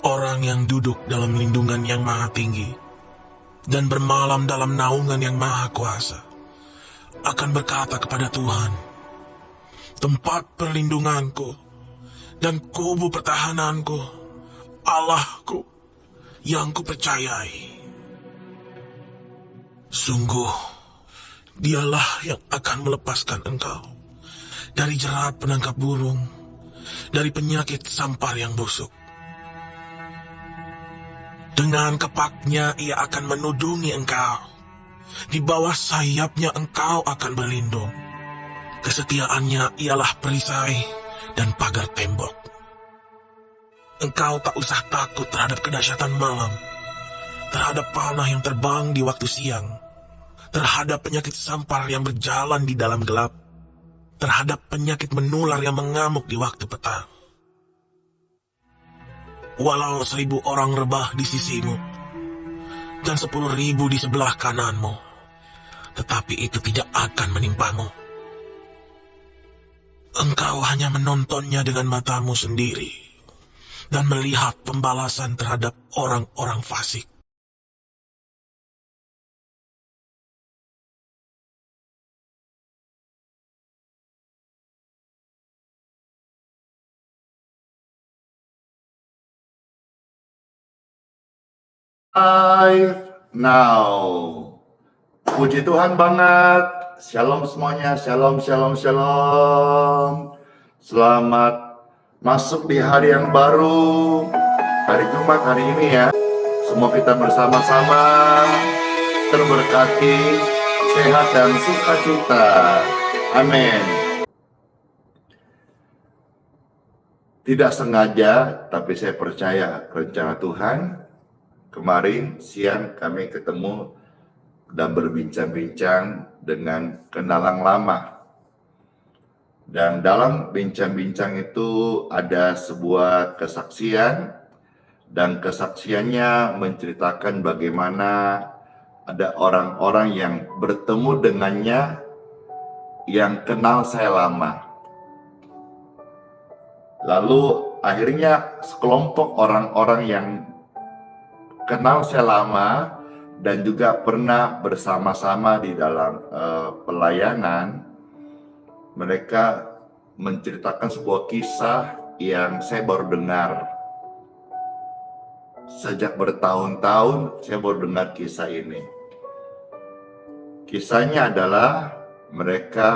Orang yang duduk dalam lindungan yang maha tinggi dan bermalam dalam naungan yang maha kuasa akan berkata kepada Tuhan, tempat perlindunganku dan kubu pertahananku, Allahku yang kupercayai. Sungguh, dialah yang akan melepaskan engkau dari jerat penangkap burung, dari penyakit sampar yang busuk. Dengan kepaknya ia akan menudungi engkau. Di bawah sayapnya engkau akan berlindung. Kesetiaannya ialah perisai dan pagar tembok. Engkau tak usah takut terhadap kedahsyatan malam, terhadap panah yang terbang di waktu siang, terhadap penyakit sampar yang berjalan di dalam gelap, terhadap penyakit menular yang mengamuk di waktu petang. Walau 1000 orang rebah di sisimu, dan 10.000 di sebelah kananmu, tetapi itu tidak akan menimpamu. Engkau hanya menontonnya dengan matamu sendiri, dan melihat pembalasan terhadap orang-orang fasik. Live now. Puji Tuhan banget. Shalom semuanya. Shalom, shalom, shalom. Selamat masuk di hari yang baru. Hari Jumat hari ini ya. Semua kita bersama-sama terberkati, sehat dan sukacita. Amin. Tidak sengaja, tapi saya percaya rencana Tuhan. Kemarin siang kami ketemu dan berbincang-bincang dengan kenalan lama. Dan dalam bincang-bincang itu ada sebuah kesaksian, dan kesaksiannya menceritakan bagaimana ada orang-orang yang bertemu dengannya yang kenal saya lama. Lalu akhirnya sekelompok orang-orang yang kenal saya lama dan juga pernah bersama-sama di dalam pelayanan, mereka menceritakan sebuah kisah yang saya baru dengar. Sejak bertahun-tahun saya baru dengar kisah ini. Kisahnya adalah mereka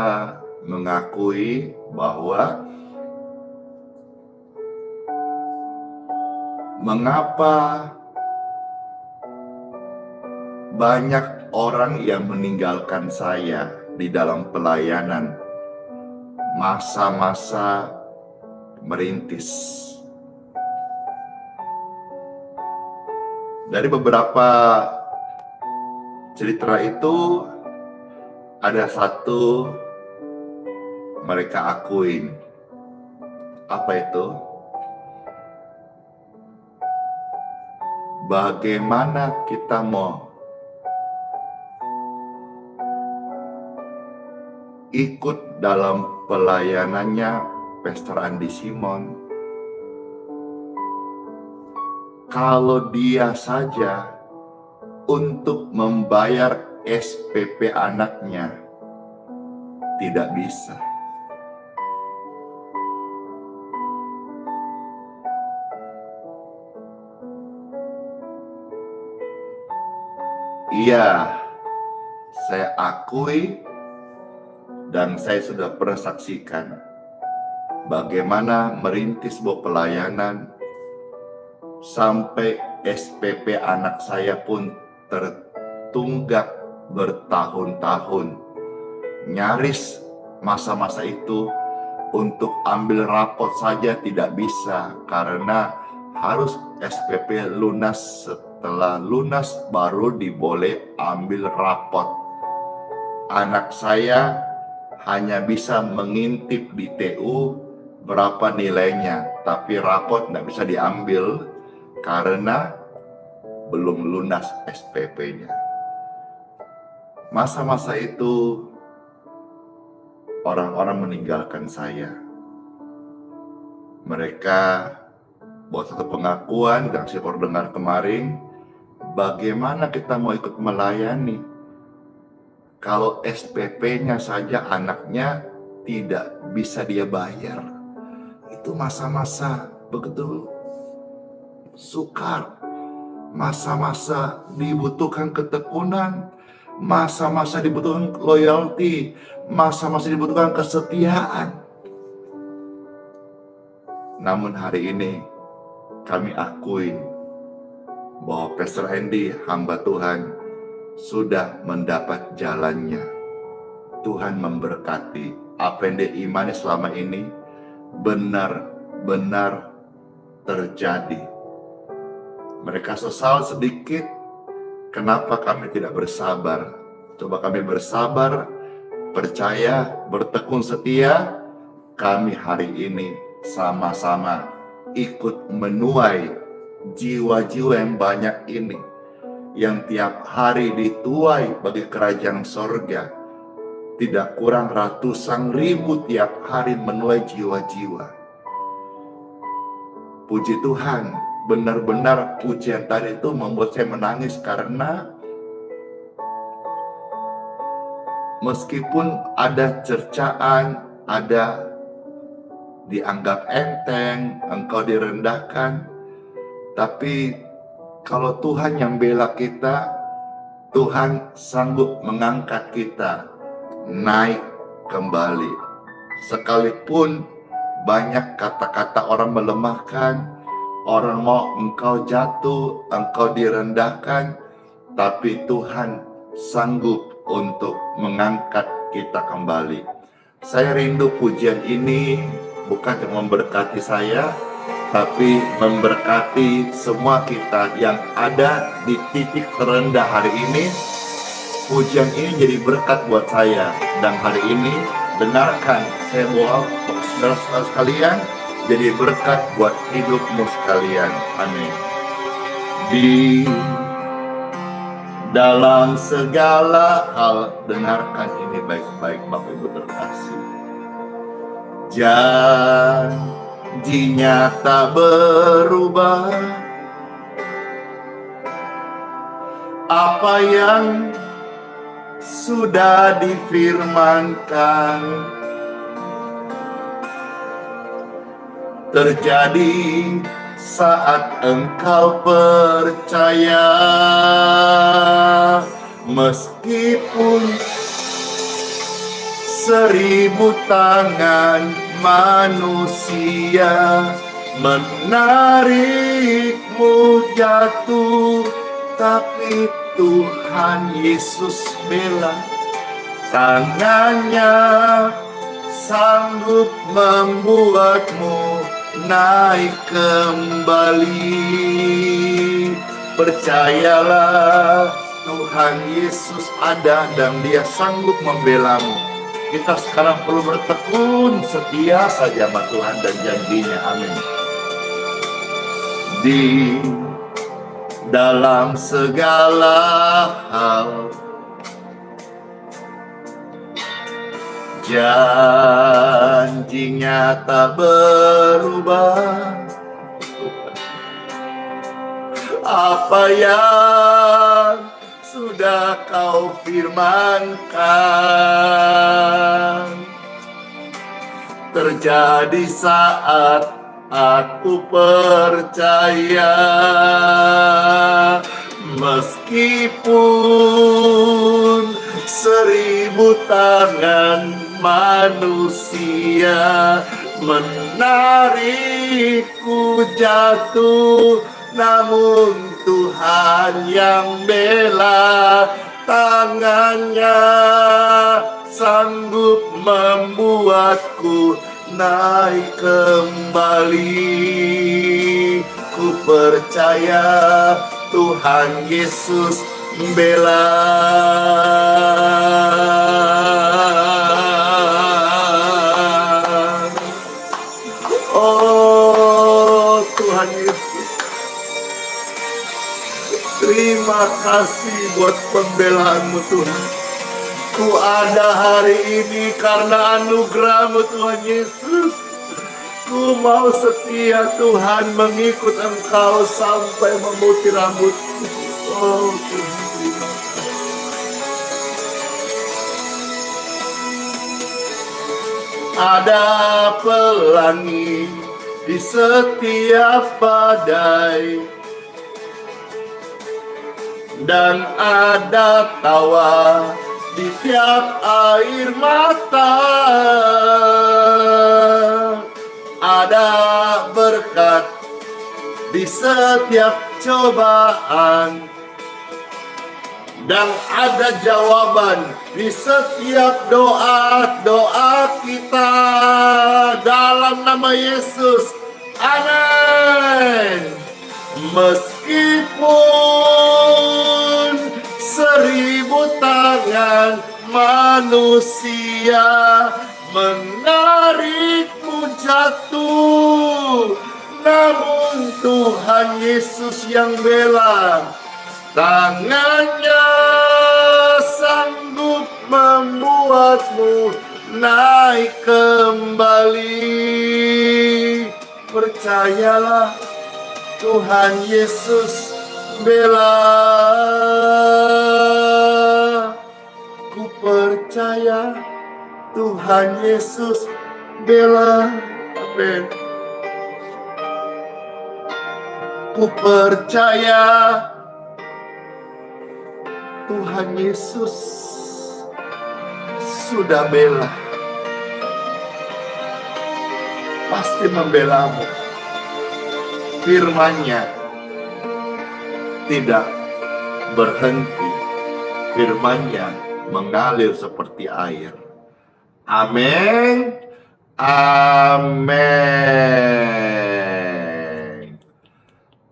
mengakui bahwa mengapa banyak orang yang meninggalkan saya di dalam pelayanan masa-masa merintis. Dari beberapa cerita itu, ada satu mereka akuin. Apa itu? Bagaimana kita mau ikut dalam pelayanannya Pastor Andi Simon kalau dia saja untuk membayar SPP anaknya tidak bisa. Iya, saya akui dan saya sudah pernah saksikan bagaimana merintis sebuah pelayanan sampai SPP anak saya pun tertunggak bertahun-tahun. Nyaris masa-masa itu untuk ambil rapot saja tidak bisa karena harus SPP lunas. Setelah lunas baru diboleh ambil rapot. anak saya hanya bisa mengintip di TU berapa nilainya, tapi rapot nggak bisa diambil karena belum lunas SPP-nya. Masa-masa itu orang-orang meninggalkan saya. Mereka buat satu pengakuan dan saya baru dengar kemarin, bagaimana kita mau ikut melayani kalau SPP-nya saja anaknya tidak bisa dia bayar. Itu masa-masa begitu sukar, masa-masa dibutuhkan ketekunan, masa-masa dibutuhkan loyalty, masa-masa dibutuhkan kesetiaan. Namun hari ini kami akui bahwa Pastor Andy, hamba Tuhan, sudah mendapat jalannya. Tuhan memberkati apa yang dia imani selama ini benar-benar terjadi. Mereka sesal sedikit, kenapa kami tidak bersabar? Coba kami bersabar, percaya, bertekun setia, kami hari ini sama-sama ikut menuai jiwa-jiwa yang banyak ini, yang tiap hari dituai bagi kerajaan sorga. Tidak kurang ratusan ribu tiap hari menuai jiwa-jiwa. Puji Tuhan, benar-benar pujian tadi itu membuat saya menangis karena meskipun ada cercaan, ada dianggap enteng, engkau direndahkan, tapi kalau Tuhan yang bela kita, Tuhan sanggup mengangkat kita naik kembali. Sekalipun banyak kata-kata orang melemahkan, orang mau engkau jatuh, engkau direndahkan, tapi Tuhan sanggup untuk mengangkat kita kembali. Saya rindu pujian ini bukan cuma memberkati saya, tapi memberkati semua kita yang ada di titik terendah hari ini. Pujian ini jadi berkat buat saya, dan hari ini dengarkan saya bawa saudara-saudara sekalian jadi berkat buat hidupmu sekalian. Amin. Di dalam segala hal, dengarkan ini baik-baik Bapak Ibu terkasih. Janjinya tak berubah, apa yang sudah difirmankan terjadi saat engkau percaya. Meskipun 1000 tangan manusia menarikmu jatuh, tapi Tuhan Yesus bela. Tangannya sanggup membuatmu naik kembali. Percayalah, Tuhan Yesus ada dan Dia sanggup membelamu. Kita sekarang perlu bertekun setia saja sama Tuhan dan janjinya. Amin. Di dalam segala hal, janjinya tak berubah, apa yang sudah kau firmankan terjadi saat aku percaya. Meskipun 1000 tangan manusia menarikku jatuh, namun Tuhan yang bela. Tangannya sanggup membuatku naik kembali. Ku percaya Tuhan Yesus bela. terima kasih buat pembelaanmu Tuhan. Ku ada hari ini karena anugerah-Mu Tuhan Yesus. Ku mau setia Tuhan mengikut Engkau sampai memutih rambutku. Oh Tuhan, terima kasih. Ada pelangi di setiap badai, dan ada tawa di tiap air mata. Ada berkat di setiap cobaan, dan ada jawaban di setiap doa-doa kita dalam nama Yesus. Amin. Meskipun 1000 tangan manusia menarikmu jatuh, namun Tuhan Yesus yang bela. Tangannya sanggup membuatmu naik kembali. Percayalah, Tuhan Yesus bela. Ku percaya Tuhan Yesus bela. Amin. Ku percaya Tuhan Yesus sudah bela. Pasti membelamu. Firman-Nya tidak berhenti. Firman-Nya mengalir seperti air. Amin. Amin.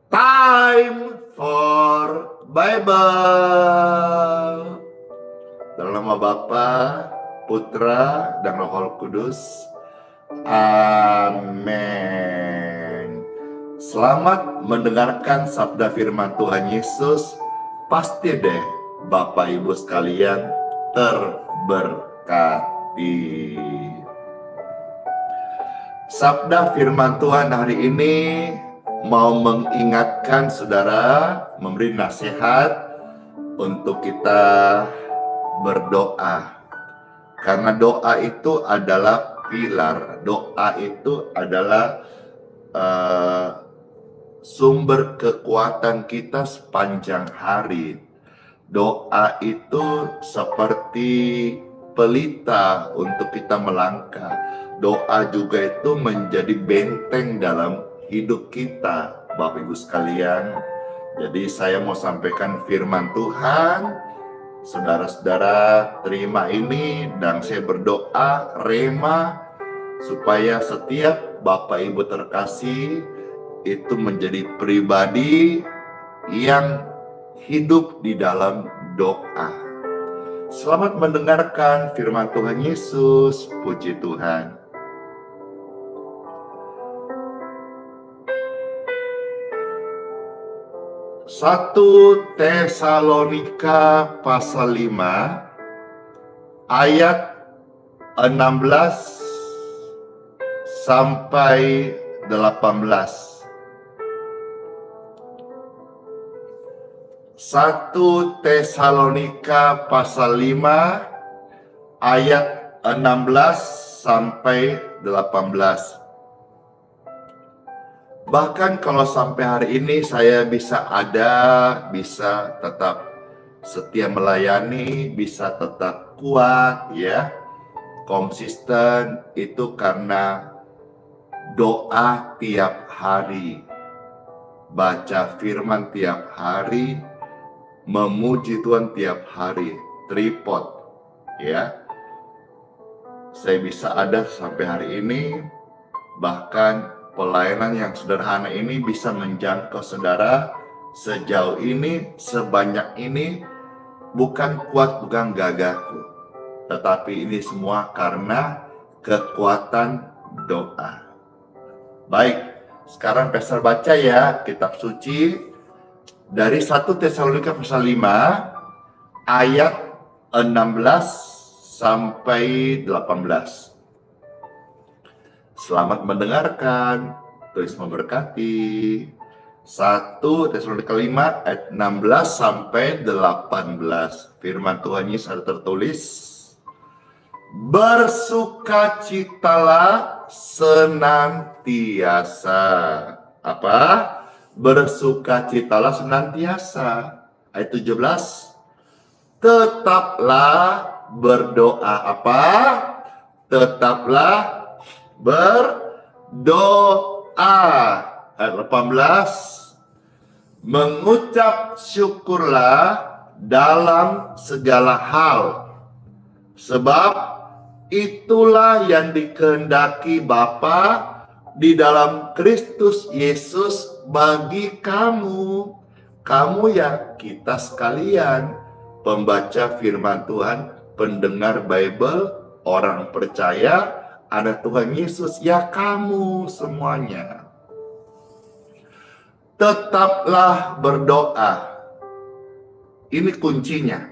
Time for Bible. Dalam nama Bapa, Putra, dan Roh Kudus. Amin. Selamat mendengarkan sabda firman Tuhan Yesus. Pasti deh Bapak Ibu sekalian terberkati. Sabda firman Tuhan hari ini mau mengingatkan saudara, memberi nasihat untuk kita berdoa. Karena doa itu adalah pilar. Doa itu adalah sumber kekuatan kita sepanjang hari. Doa itu seperti pelita untuk kita melangkah. Doa juga itu menjadi benteng dalam hidup kita, Bapak Ibu sekalian. Jadi saya mau sampaikan firman Tuhan. Saudara-saudara terima ini, dan saya berdoa rema supaya setiap Bapak Ibu terkasih itu menjadi pribadi yang hidup di dalam doa. Selamat mendengarkan firman Tuhan Yesus. Puji Tuhan. 1 Tesalonika pasal 5 ayat 16 sampai 18. 1 Tesalonika pasal 5 ayat 16 sampai 18. Bahkan kalau sampai hari ini saya bisa tetap setia melayani, bisa tetap kuat ya, konsisten, itu karena doa tiap hari, baca firman tiap hari, memuji Tuhan tiap hari, tripod ya. Saya bisa ada sampai hari ini, bahkan pelayanan yang sederhana ini bisa menjangkau saudara sejauh ini, sebanyak ini, bukan kuat, bukan gagahku, tetapi ini semua karena kekuatan doa. Baik, sekarang Pastor baca ya kitab suci Dari 1 Tesalonika pasal 5 ayat 16 sampai 18. Selamat mendengarkan, Tuhan memberkati. 1 Tesalonika 5 ayat 16 sampai 18. Firman Tuhan Yesus ada tertulis, bersukacitalah senantiasa. Apa? Bersukacitalah senantiasa. Ayat 17. Tetaplah berdoa. Apa? Tetaplah berdoa. Ayat 18. Mengucap syukurlah dalam segala hal, sebab itulah yang dikehendaki Bapa di dalam Kristus Yesus bagi kamu. Kamu ya, kita sekalian, pembaca firman Tuhan, pendengar Bible, orang percaya, ada Tuhan Yesus, ya kamu semuanya. Tetaplah berdoa. Ini kuncinya.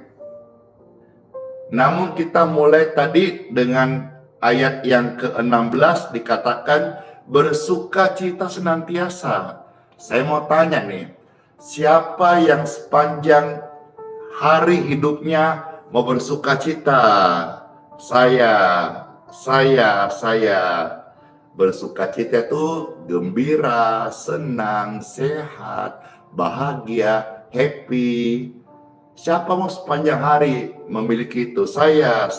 Namun kita mulai tadi dengan ayat yang ke-16 dikatakan bersukacita senantiasa. Saya mau tanya nih, siapa yang sepanjang hari hidupnya mau bersukacita? Saya. Bersukacita itu gembira, senang, sehat, bahagia, happy. Siapa mau sepanjang hari memiliki itu? Saya.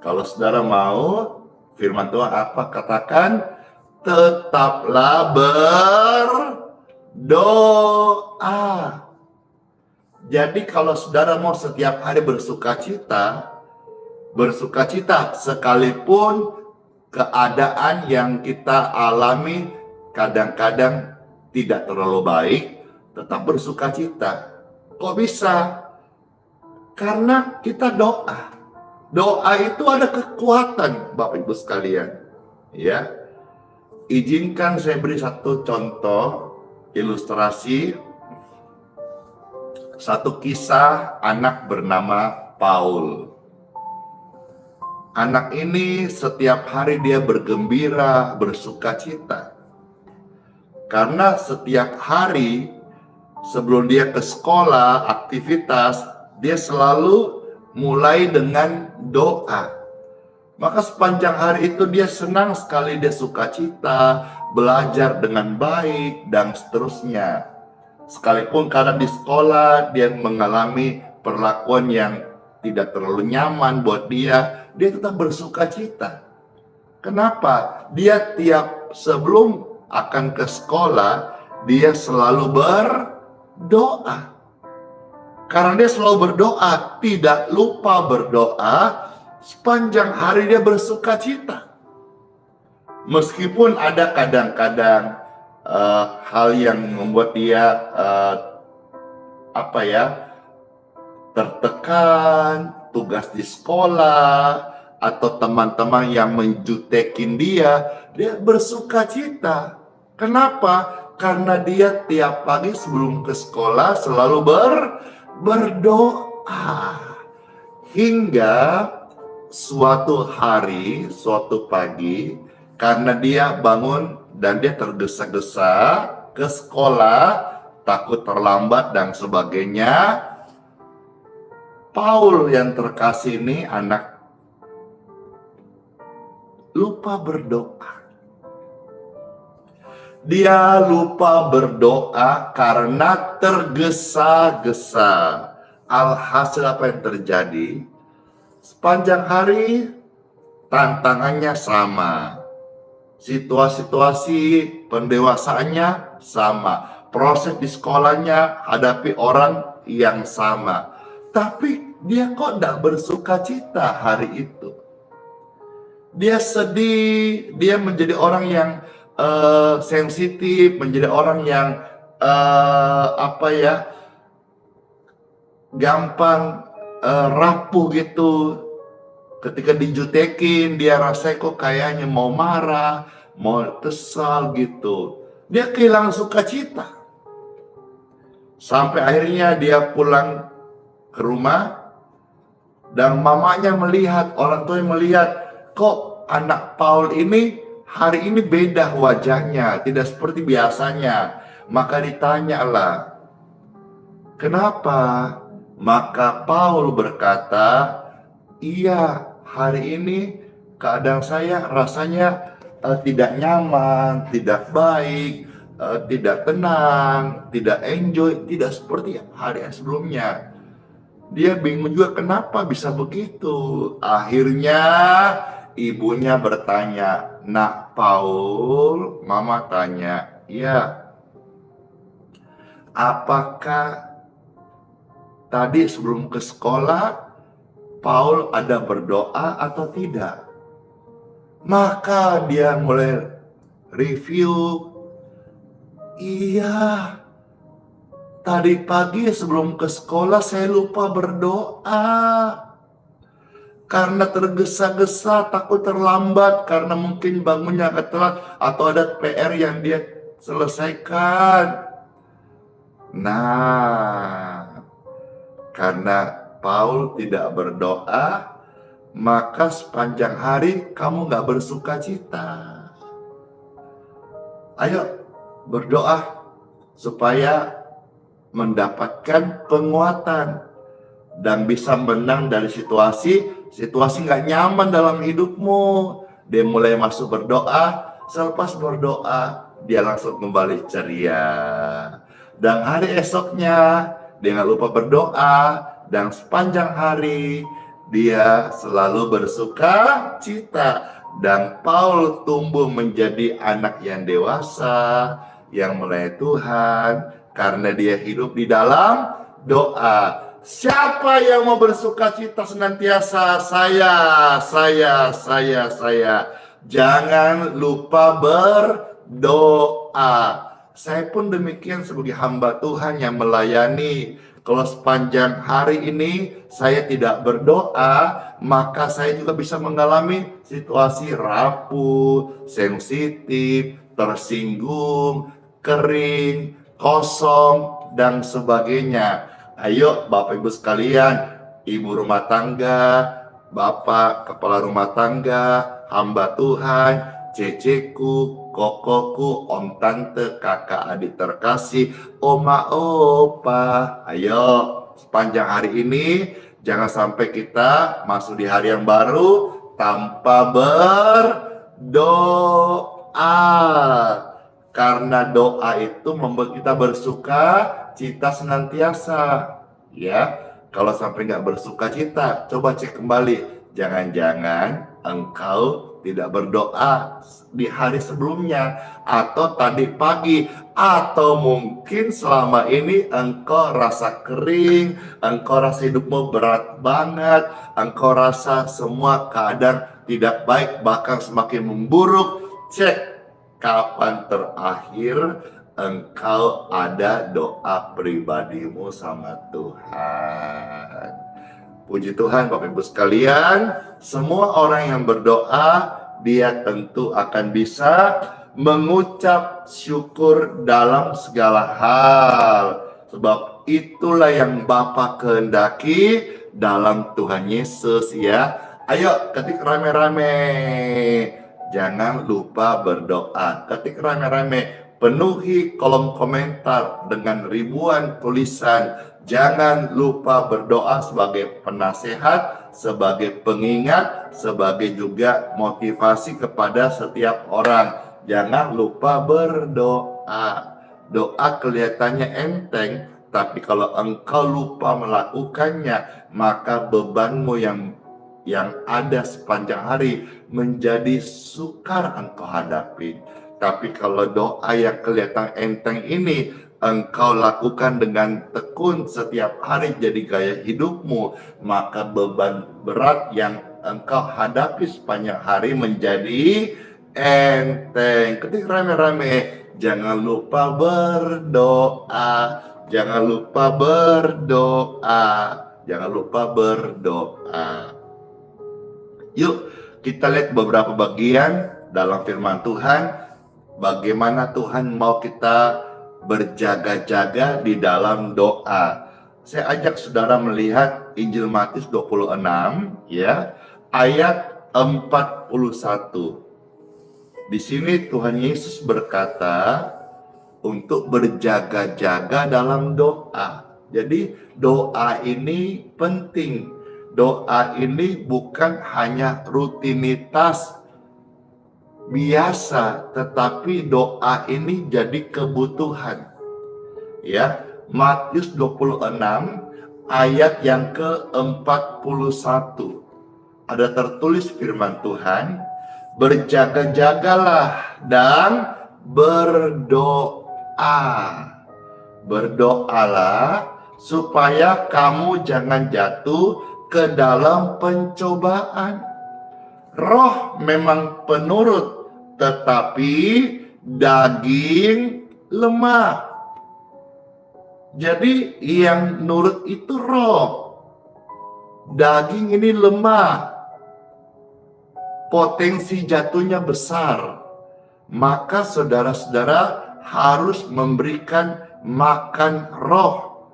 Kalau saudara mau, firman Tuhan apa? Katakan, tetaplah berdoa. Jadi kalau saudara mau setiap hari bersukacita sekalipun keadaan yang kita alami kadang-kadang tidak terlalu baik, tetap bersukacita. Kok bisa? Karena kita doa. Doa itu ada kekuatan, Bapak Ibu sekalian. Ya. Izinkan saya beri satu contoh ilustrasi. Satu kisah anak bernama Paul. Anak ini setiap hari dia bergembira, bersukacita. Karena setiap hari sebelum dia ke sekolah, aktivitas, dia selalu mulai dengan doa. Maka sepanjang hari itu dia senang sekali, dia sukacita, belajar dengan baik, dan seterusnya. Sekalipun karena di sekolah dia mengalami perlakuan yang tidak terlalu nyaman buat dia tetap bersukacita. Kenapa? Dia tiap sebelum akan ke sekolah, dia selalu berdoa. Karena dia selalu berdoa, tidak lupa berdoa, sepanjang hari dia bersukacita. Meskipun ada kadang-kadang hal yang membuat dia tertekan, tugas di sekolah, atau teman-teman yang menjutekin dia bersukacita. Kenapa? Karena dia tiap pagi sebelum ke sekolah selalu berdoa. Hingga suatu hari, suatu pagi, karena dia bangun dan dia tergesa-gesa ke sekolah, takut terlambat dan sebagainya, Paul yang terkasih ini anak lupa berdoa. Dia lupa berdoa karena tergesa-gesa. Alhasil apa yang terjadi? Sepanjang hari tantangannya sama. Situasi pendewasaannya sama. Proses di sekolahnya hadapi orang yang sama. Tapi dia kok tidak bersukacita hari itu. Dia sedih, dia menjadi orang yang sensitif, menjadi orang yang gampang rapuh gitu. Ketika dijutekin, dia rasa kok kayaknya mau marah, mau kesal gitu. Dia kehilangan sukacita. Sampai akhirnya dia pulang ke rumah dan mamanya melihat, orang tua melihat, kok anak Paul ini hari ini beda wajahnya, tidak seperti biasanya. Maka ditanyalah, kenapa? Maka Paul berkata, iya, hari ini keadaan saya rasanya tidak nyaman, tidak baik, tidak tenang, tidak enjoy, tidak seperti hari sebelumnya. Dia bingung juga kenapa bisa begitu. Akhirnya ibunya bertanya, "Nak Paul," mama tanya, "Ya, apakah tadi sebelum ke sekolah Paul ada berdoa atau tidak?" Maka dia mulai review, "Iya, tadi pagi sebelum ke sekolah saya lupa berdoa. Karena tergesa-gesa, takut terlambat, karena mungkin bangunnya agak telat, atau ada PR yang dia selesaikan." Nah, karena Paul tidak berdoa, maka sepanjang hari kamu gak bersuka cita. Ayo berdoa supaya mendapatkan penguatan dan bisa menang dari situasi nggak nyaman dalam hidupmu. Dia mulai masuk berdoa, selepas berdoa dia langsung kembali ceria. Dan hari esoknya dia nggak lupa berdoa, dan sepanjang hari dia selalu bersuka cita. Dan Paul tumbuh menjadi anak yang dewasa, yang melayani Tuhan, karena dia hidup di dalam doa. Siapa yang mau bersuka cita senantiasa? Saya. Jangan lupa berdoa. Saya pun demikian sebagai hamba Tuhan yang melayani. Kalau sepanjang hari ini saya tidak berdoa, maka saya juga bisa mengalami situasi rapuh, sensitif, tersinggung, kering, kosong, dan sebagainya. Ayo Bapak Ibu sekalian, ibu rumah tangga, bapak kepala rumah tangga, hamba Tuhan, ceceku, kokoku, om tante, kakak adik terkasih, oma opa. Ayo sepanjang hari ini jangan sampai kita masuk di hari yang baru tanpa berdoa. Karena doa itu membuat kita bersuka cita senantiasa. Ya, kalau sampai nggak bersuka cita, coba cek kembali. Jangan-jangan engkau tidak berdoa di hari sebelumnya, atau tadi pagi, atau mungkin selama ini engkau rasa kering, engkau rasa hidupmu berat banget, engkau rasa semua keadaan tidak baik, bahkan semakin memburuk. Cek kapan terakhir engkau ada doa pribadimu sama Tuhan. Puji Tuhan Bapak Ibu sekalian, semua orang yang berdoa, dia tentu akan bisa mengucap syukur dalam segala hal. Sebab itulah yang Bapa kehendaki dalam Tuhan Yesus ya. Ayo ketik rame-rame. Jangan lupa berdoa. Ketik rame-rame. Penuhi kolom komentar dengan ribuan tulisan. Jangan lupa berdoa sebagai penasehat, sebagai pengingat, sebagai juga motivasi kepada setiap orang. Jangan lupa berdoa. Doa kelihatannya enteng, tapi kalau engkau lupa melakukannya, maka bebanmu yang ada sepanjang hari menjadi sukar engkau hadapi. Tapi kalau doa yang kelihatan enteng ini engkau lakukan dengan tekun setiap hari jadi gaya hidupmu, maka beban berat yang engkau hadapi sepanjang hari menjadi enteng. Ketik rame-rame, jangan lupa berdoa, jangan lupa berdoa, jangan lupa berdoa. Yuk kita lihat beberapa bagian dalam firman Tuhan bagaimana Tuhan mau kita berjaga-jaga di dalam doa. Saya ajak saudara melihat Injil Matius 26 ya, ayat 41. Di sini Tuhan Yesus berkata untuk berjaga-jaga dalam doa. Jadi doa ini penting. Doa ini bukan hanya rutinitas biasa, tetapi doa ini jadi kebutuhan. Ya, Matius 26 ayat yang ke-41. Ada tertulis firman Tuhan, berjaga-jagalah dan berdoa. Berdoalah supaya kamu jangan jatuh ke dalam pencobaan. Roh memang penurut, tetapi daging lemah. Jadi yang nurut itu roh. Daging ini lemah. Potensi jatuhnya besar. Maka saudara-saudara harus memberikan makan roh.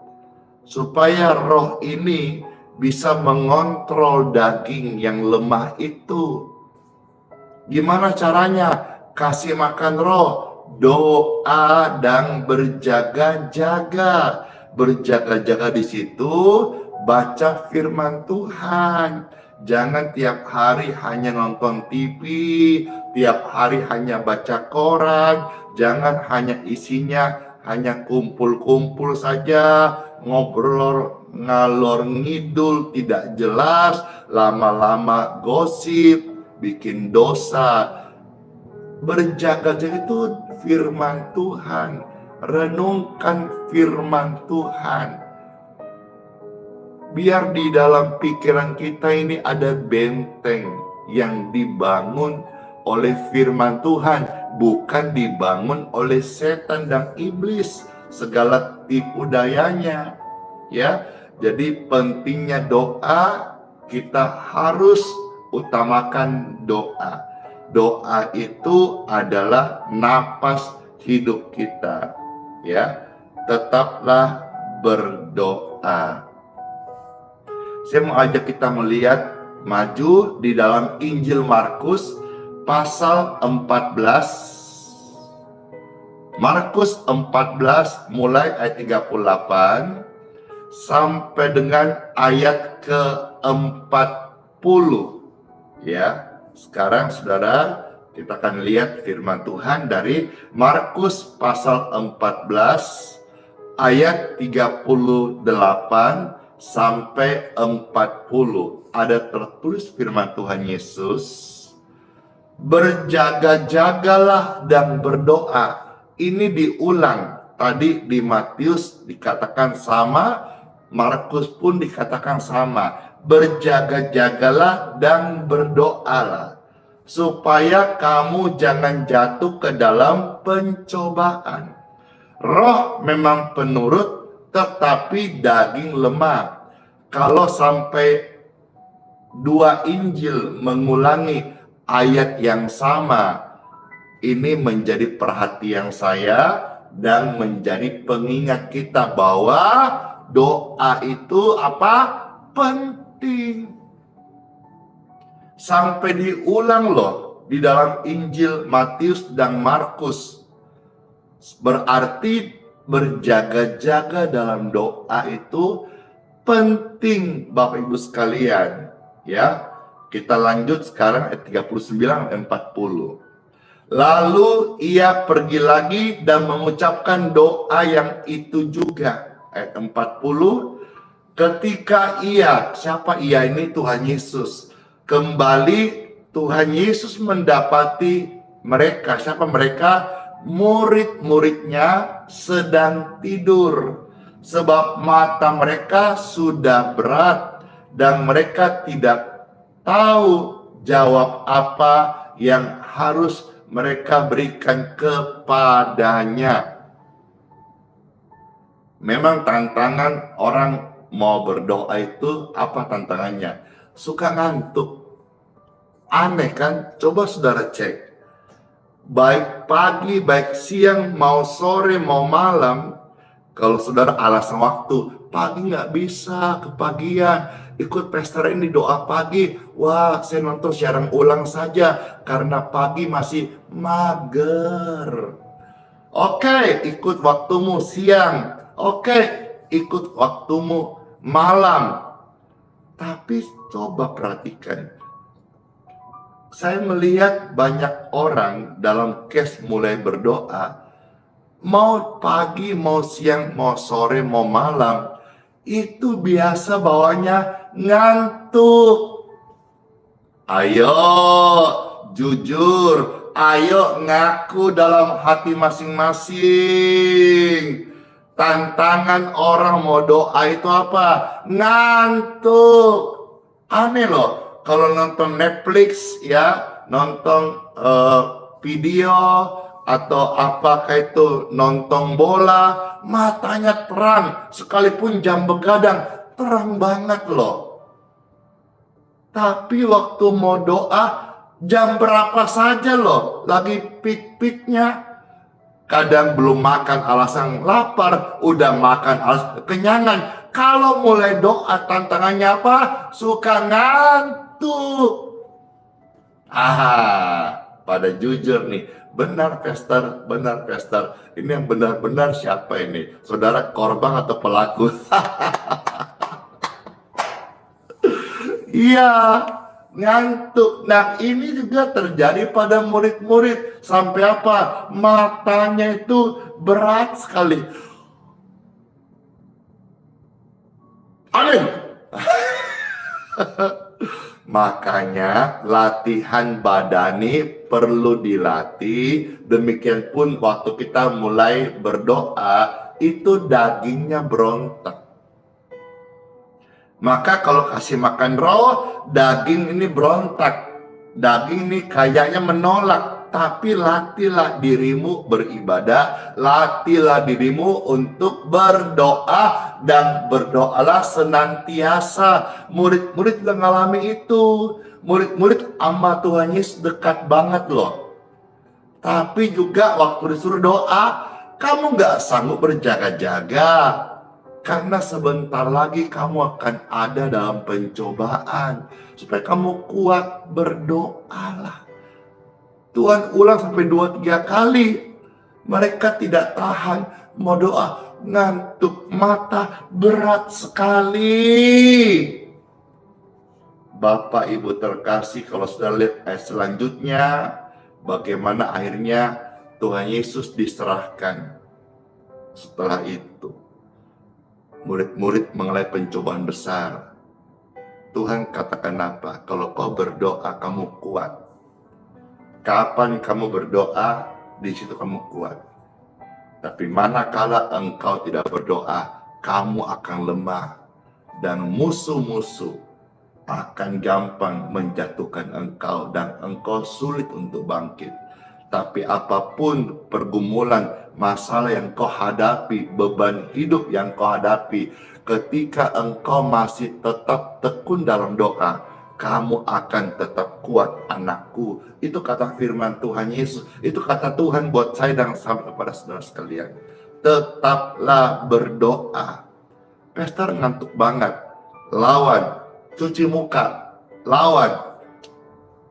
Supaya roh ini bisa mengontrol daging yang lemah itu. Gimana caranya? Kasih makan roh, doa dan berjaga-jaga. Berjaga-jaga di situ, baca firman Tuhan. Jangan tiap hari hanya nonton TV, tiap hari hanya baca koran. Jangan hanya isinya hanya kumpul-kumpul saja, ngobrol ngalor ngidul tidak jelas, lama-lama gosip, bikin dosa. Berjaga-jaga itu firman Tuhan. Renungkan firman Tuhan. Biar di dalam pikiran kita ini ada benteng yang dibangun oleh firman Tuhan, bukan dibangun oleh setan dan iblis segala tipu dayanya. Ya, jadi pentingnya doa, kita harus utamakan doa. Doa itu adalah napas hidup kita. Ya, tetaplah berdoa. Saya mau ajak kita melihat maju di dalam Injil Markus pasal 14. Markus 14 mulai ayat 38 sampai dengan ayat ke-40. Ya, sekarang saudara, kita akan lihat firman Tuhan dari Markus pasal 14 ayat 38 sampai 40. Ada tertulis firman Tuhan Yesus, berjaga-jagalah dan berdoa. Ini diulang. Tadi di Matius dikatakan sama, Markus pun dikatakan sama. Berjaga-jagalah dan berdoalah, supaya kamu jangan jatuh ke dalam pencobaan. Roh memang penurut, tetapi daging lemah. Kalau sampai dua Injil mengulangi ayat yang sama, ini menjadi perhatian saya dan menjadi pengingat kita bahwa doa itu apa? Penting. Sampai diulang loh di dalam Injil Matius dan Markus. Berarti berjaga-jaga dalam doa itu penting, Bapak Ibu sekalian. Ya, kita lanjut sekarang ayat 39 dan 40. Lalu ia pergi lagi dan mengucapkan doa yang itu juga. Ayat 40. Ketika ia, siapa ia ini? Tuhan Yesus. Kembali Tuhan Yesus mendapati mereka. Siapa mereka? Murid-muridnya sedang tidur, sebab mata mereka sudah berat dan mereka tidak tahu jawab apa yang harus mereka berikan kepadanya. Memang tantangan orang mau berdoa itu apa tantangannya? Suka ngantuk. Aneh kan? Coba saudara cek. baik pagi, baik siang, mau sore, mau malam. Kalau saudara alasan waktu, pagi nggak bisa, kepagian, ikut pesta ini doa pagi. Wah, saya nonton siaran ulang saja, karena pagi masih mager. Oke, ikut waktumu siang. Oke, ikut waktumu malam. Tapi coba perhatikan, saya melihat banyak orang dalam case mulai berdoa, mau pagi, mau siang, mau sore, mau malam, itu biasa bawanya ngantuk. Ayo jujur, ayo ngaku dalam hati masing-masing. Tantangan orang mau doa itu apa? Ngantuk. Aneh loh, kalau nonton Netflix ya, nonton video atau apakah itu nonton bola, matanya terang, sekalipun jam begadang terang banget loh. Tapi waktu mau doa, jam berapa saja loh, lagi pik-piknya. Kadang belum makan alasan lapar, udah makan alasan kenyangan. Kalau mulai doa tantangannya apa? Suka ngantuk. Pada jujur nih, benar Pastor, benar Pastor. Ini yang benar-benar siapa ini? Saudara korban atau pelaku? Iya, ngantuk. Nah, ini juga terjadi pada murid-murid. Sampai apa? Matanya itu berat sekali. Amin. Makanya latihan badani perlu dilatih. Demikian pun waktu kita mulai berdoa, itu dagingnya berontak. Maka kalau kasih makan roh, daging ini berontak. Daging ini kayaknya menolak. Tapi latihlah dirimu beribadah. Latihlah dirimu untuk berdoa. Dan berdoalah senantiasa. Murid-murid yang mengalami itu. Murid-murid sama Tuhan Yesus dekat banget loh. Tapi juga waktu disuruh doa, kamu gak sanggup berjaga-jaga. Karena sebentar lagi kamu akan ada dalam pencobaan. Supaya kamu kuat, berdoalah. Tuhan ulang sampai 2-3 kali. Mereka tidak tahan, mau doa, ngantuk, mata berat sekali. Bapak Ibu terkasih, kalau sudah lihat ayat selanjutnya, bagaimana akhirnya Tuhan Yesus diserahkan. Setelah itu, murid-murid mengalami pencobaan besar. Tuhan katakan apa? Kalau kau berdoa, kamu kuat. Kapan kamu berdoa, di situ kamu kuat. Tapi manakala engkau tidak berdoa, kamu akan lemah. Dan musuh-musuh akan gampang menjatuhkan engkau. Dan engkau sulit untuk bangkit. Tapi apapun pergumulan, masalah yang kau hadapi, beban hidup yang kau hadapi, ketika engkau masih tetap tekun dalam doa, kamu akan tetap kuat, anakku. Itu kata firman Tuhan Yesus. Itu kata Tuhan buat saya dan sampai kepada saudara sekalian. Tetaplah berdoa. Pastor ngantuk banget. Lawan. Cuci muka. Lawan.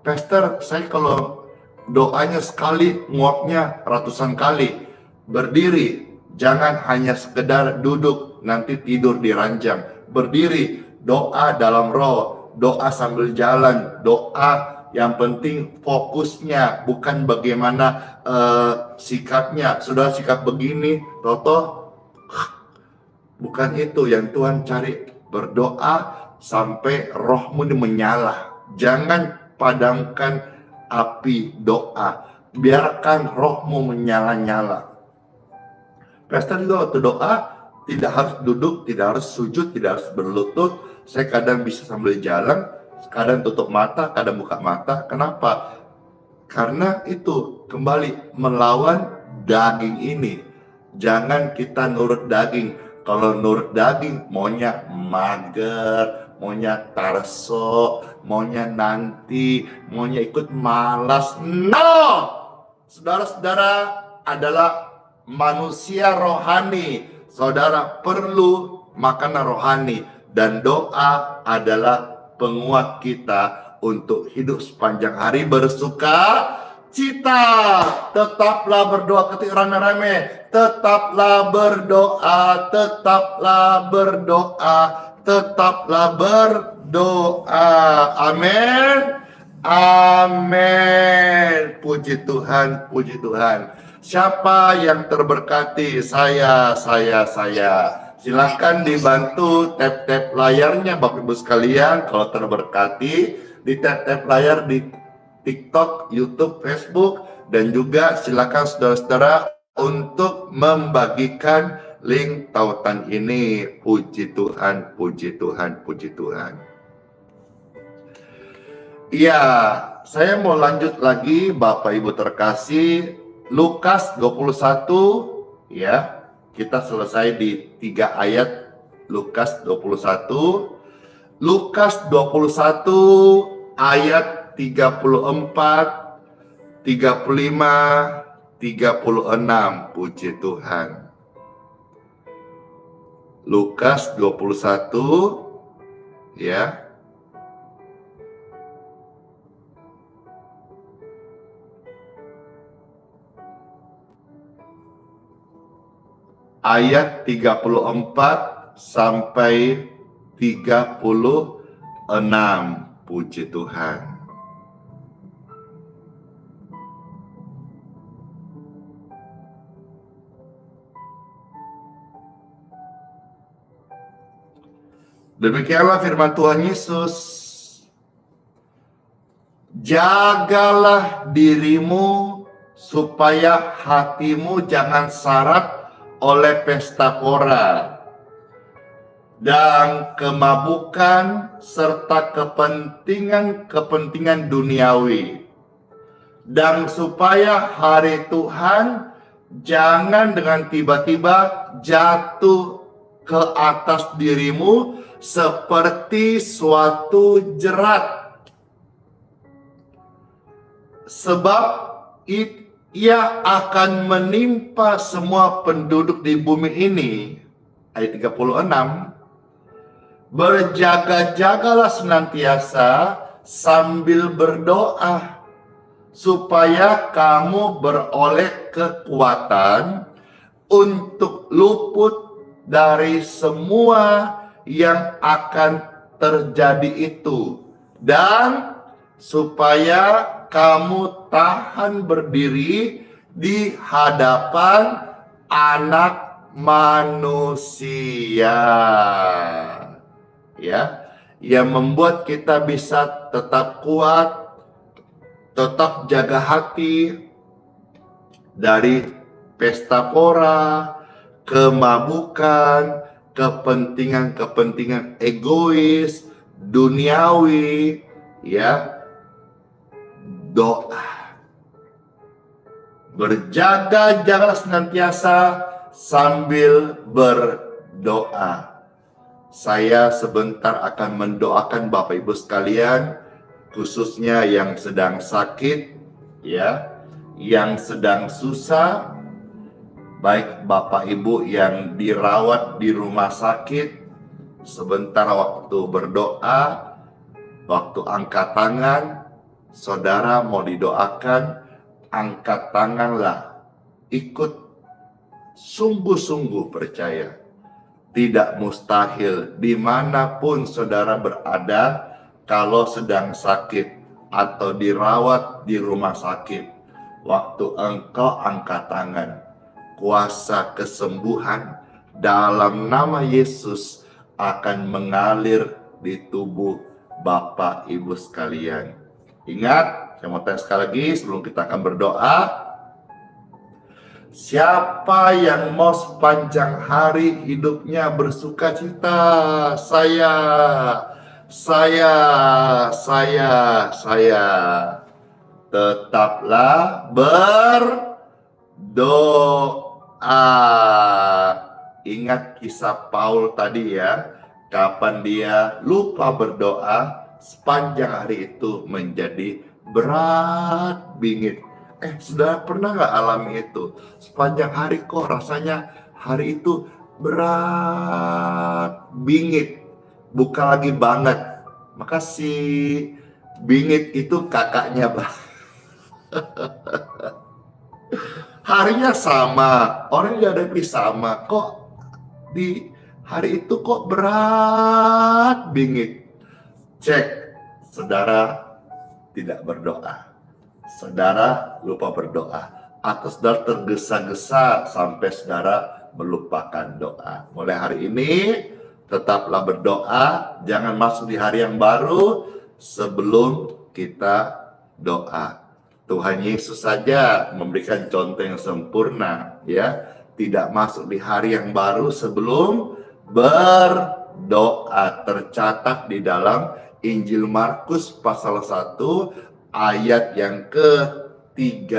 Pastor, saya kalau doanya sekali, nguapnya ratusan kali. Berdiri, jangan hanya sekedar duduk, nanti tidur di ranjang. Berdiri, doa dalam roh, doa sambil jalan, doa yang penting fokusnya, bukan bagaimana sikapnya. Sudah sikap begini, Toto, bukan itu yang Tuhan cari. Berdoa sampai rohmu ini menyala. Jangan padamkan api doa, biarkan rohmu menyala-nyala. Pastor juga waktu doa tidak harus duduk, tidak harus sujud, tidak harus berlutut. Saya kadang bisa sambil jalan, kadang tutup mata, kadang buka mata. Kenapa? Karena itu kembali melawan daging ini. Jangan kita nurut daging. Kalau nurut daging, maunya mager, maunya tarso, maunya nanti, maunya ikut malas. No! Saudara-saudara adalah manusia rohani. Saudara perlu makanan rohani, dan doa adalah penguat kita untuk hidup sepanjang hari bersuka cita. Tetaplah berdoa, ketik rame-rame. Tetaplah berdoa, tetaplah berdoa, tetaplah berdoa. Amin. Amin. Puji Tuhan, puji Tuhan. Siapa yang terberkati? Saya. Silakan dibantu tap-tap layarnya Bapak Ibu sekalian kalau terberkati, di tap-tap layar di TikTok, YouTube, Facebook, dan juga silakan saudara-saudara untuk membagikan link tautan ini. Puji Tuhan, puji Tuhan, puji Tuhan. Iya, saya mau lanjut lagi Bapak Ibu terkasih. Lukas 21, ya. Kita selesai di 3 ayat Lukas 21. Lukas 21 ayat 34, 35, 36. Puji Tuhan. Lukas 21, ya. Ayat 34 sampai 36. Puji Tuhan. Demikianlah firman Tuhan Yesus. Jagalah dirimu supaya hatimu jangan syarat oleh pesta pora dan kemabukan serta kepentingan duniawi, dan supaya hari Tuhan jangan dengan tiba-tiba jatuh ke atas dirimu seperti suatu jerat, sebab ia akan menimpa semua penduduk di bumi ini. Ayat 36. Berjaga-jagalah senantiasa sambil berdoa, supaya kamu beroleh kekuatan untuk luput dari semua yang akan terjadi itu, dan supaya kamu tahan berdiri di hadapan Anak Manusia. Ya, yang membuat kita bisa tetap kuat, tetap jaga hati dari pesta pora, kemabukan, kepentingan egois, duniawi, ya. Doa. Berjaga-jagalah senantiasa sambil berdoa. Saya sebentar akan mendoakan Bapak Ibu sekalian, khususnya yang sedang sakit, ya, yang sedang susah, baik Bapak Ibu yang dirawat di rumah sakit. Sebentar waktu berdoa, waktu angkat tangan. Saudara mau didoakan, angkat tanganlah, ikut sungguh-sungguh percaya. Tidak mustahil dimanapun saudara berada, kalau sedang sakit atau dirawat di rumah sakit, waktu engkau angkat tangan, kuasa kesembuhan dalam nama Yesus akan mengalir di tubuh Bapak Ibu sekalian. Ingat, saya mau tanya sekali lagi sebelum kita akan berdoa. Siapa yang mau sepanjang hari hidupnya bersuka cita? Saya. Tetaplah berdoa. Ingat kisah Paul tadi ya, kapan dia lupa berdoa, sepanjang hari itu menjadi berat bingit. Saudara pernah nggak alami itu? Sepanjang hari kok rasanya hari itu berat, bingit, bukan lagi banget. Maka si bingit itu kakaknya, Bang. Harinya sama, orang dihadapi sama, kok di hari itu kok berat, bingit. Cek, saudara tidak berdoa. Saudara lupa berdoa, atau saudara tergesa-gesa sampai saudara melupakan doa. Mulai hari ini tetaplah berdoa, jangan masuk di hari yang baru sebelum kita doa. Tuhan Yesus saja memberikan contoh yang sempurna, ya. Tidak masuk di hari yang baru sebelum berdoa. Tercatat di dalam Injil Markus pasal 1 ayat yang ke-35.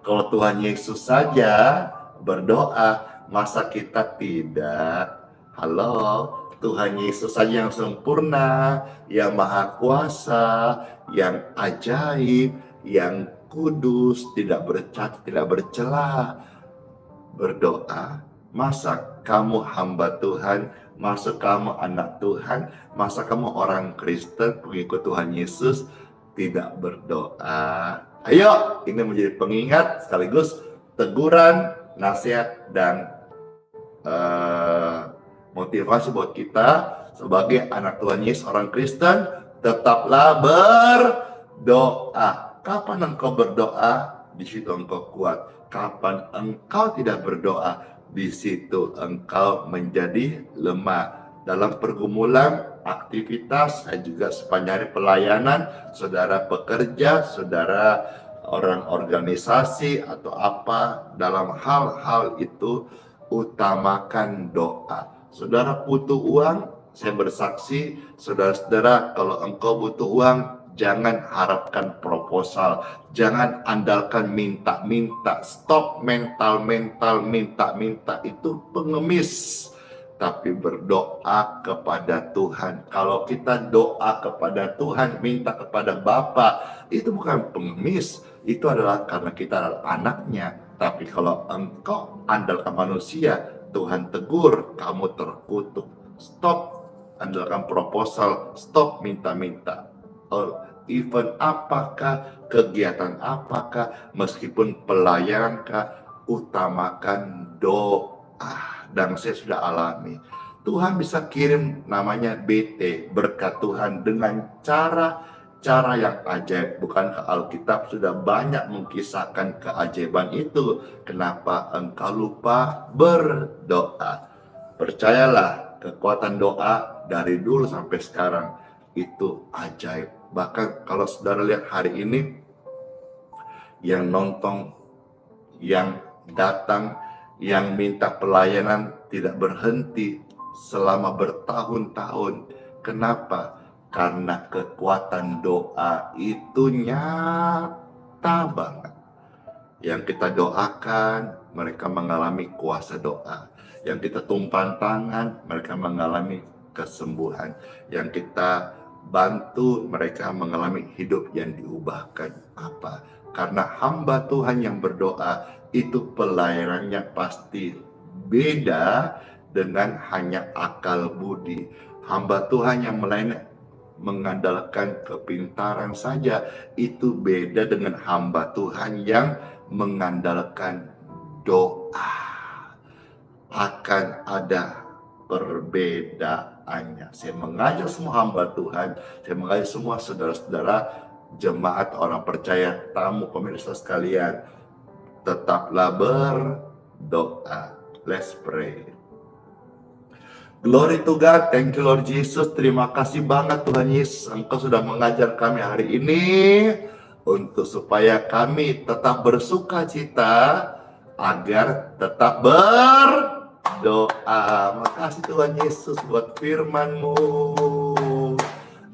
Kalau Tuhan Yesus saja berdoa, masa kita tidak? Halo, Tuhan Yesus saja yang sempurna, yang maha kuasa, yang ajaib, yang kudus, tidak bercacat, tidak bercela, berdoa. Masa kamu hamba Tuhan, masa kamu anak Tuhan, masa kamu orang Kristen, pengikut Tuhan Yesus, tidak berdoa? Ayo, ini menjadi pengingat sekaligus teguran, nasihat, dan motivasi buat kita sebagai anak Tuhan Yesus, orang Kristen. Tetaplah berdoa. Kapan engkau berdoa, di situ engkau kuat. Kapan engkau tidak berdoa, di situ engkau menjadi lemah. Dalam pergumulan, aktivitas, dan juga sepanjang hari pelayanan, saudara pekerja, saudara orang organisasi atau apa, dalam hal-hal itu utamakan doa. Saudara butuh uang, saya bersaksi, saudara-saudara, kalau engkau butuh uang, jangan harapkan proposal, jangan andalkan minta-minta. Stop mental minta-minta, itu pengemis. Tapi berdoa kepada Tuhan. Kalau kita doa kepada Tuhan, minta kepada Bapa, itu bukan pengemis, itu adalah karena kita adalah anaknya. Tapi kalau engkau andalkan manusia, Tuhan tegur, kamu terkutuk. Stop andalkan proposal, stop minta-minta. Event apakah, kegiatan apakah, meskipun pelayankah, utamakan doa. Dan saya sudah alami, Tuhan bisa kirim namanya BT, berkat Tuhan, dengan cara yang ajaib. Bukankah Alkitab sudah banyak mengisahkan keajaiban itu? Kenapa engkau lupa berdoa? Percayalah, kekuatan doa dari dulu sampai sekarang itu ajaib. Bahkan kalau saudara lihat hari ini, yang nonton, yang datang, yang minta pelayanan tidak berhenti selama bertahun-tahun. Kenapa? Karena kekuatan doa itu nyata banget. Yang kita doakan, mereka mengalami kuasa doa. Yang kita tumpang tangan, mereka mengalami kesembuhan. Yang kita bantu, mereka mengalami hidup yang diubahkan. Apa? Karena hamba Tuhan yang berdoa, itu pelayanannya pasti beda dengan hanya akal budi. Hamba Tuhan yang melayani mengandalkan kepintaran saja, itu beda dengan hamba Tuhan yang mengandalkan doa. Akan ada perbedaannya. Saya mengajak semua hamba Tuhan, saya mengajak semua saudara-saudara, jemaat orang percaya, tamu pemirsa sekalian, tetaplah berdoa. Let's pray. Glory to God. Thank you Lord Jesus. Terima kasih banget Tuhan Yesus, Engkau sudah mengajar kami hari ini untuk supaya kami tetap bersuka cita, agar tetap berdoa. Makasih Tuhan Yesus buat firman-Mu.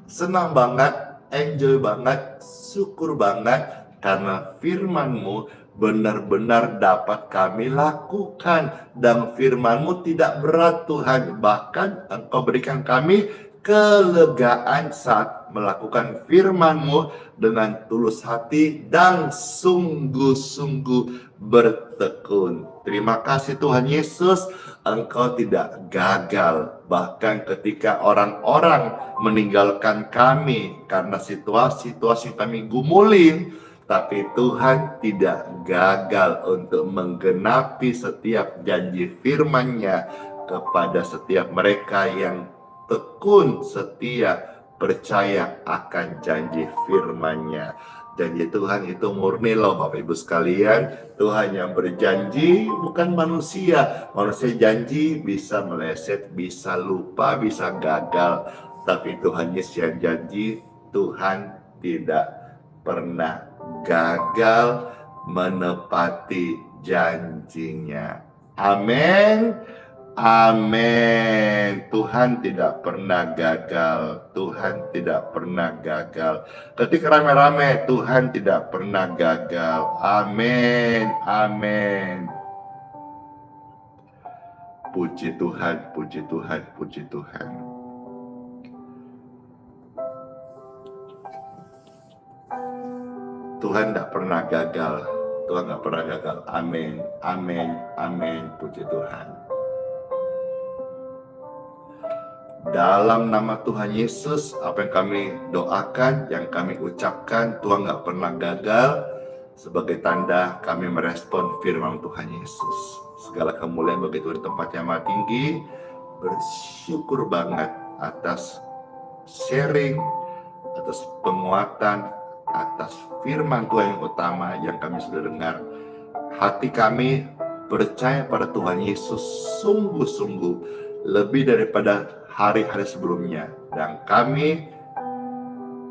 Senang banget, enjoy banget, syukur banget karena firman-Mu benar-benar dapat kami lakukan. Dan firman-Mu tidak berat Tuhan, bahkan Engkau berikan kami kelegaan saat melakukan firman-Mu dengan tulus hati dan sungguh-sungguh bertekun. Terima kasih Tuhan Yesus, Engkau tidak gagal. Bahkan ketika orang-orang meninggalkan kami karena situasi-situasi kami gumulin, tapi Tuhan tidak gagal untuk menggenapi setiap janji firman-Nya kepada setiap mereka yang tekun, setia, percaya akan janji firman-Nya. Janji Tuhan itu murni loh Bapak Ibu sekalian. Tuhan yang berjanji, bukan manusia. Manusia janji bisa meleset, bisa lupa, bisa gagal. Tapi Tuhan Yesus yang janji, Tuhan tidak pernah gagal menepati janjinya. Amin. Amin. Tuhan tidak pernah gagal. Tuhan tidak pernah gagal. Ketika rame-rame, Tuhan tidak pernah gagal. Amin. Amin. Puji Tuhan, puji Tuhan, puji Tuhan. Tuhan tidak pernah gagal. Tuhan tidak pernah gagal. Amin. Amin. Amin. Puji Tuhan. Dalam nama Tuhan Yesus, apa yang kami doakan, yang kami ucapkan, Tuhan gak pernah gagal. Sebagai tanda kami merespon firman Tuhan Yesus. Segala kemuliaan bagi Tuhan di tempat yang maha tinggi. Bersyukur banget atas sharing, atas penguatan, atas firman Tuhan yang utama yang kami sudah dengar. Hati kami percaya pada Tuhan Yesus sungguh-sungguh lebih daripada hari-hari sebelumnya, dan kami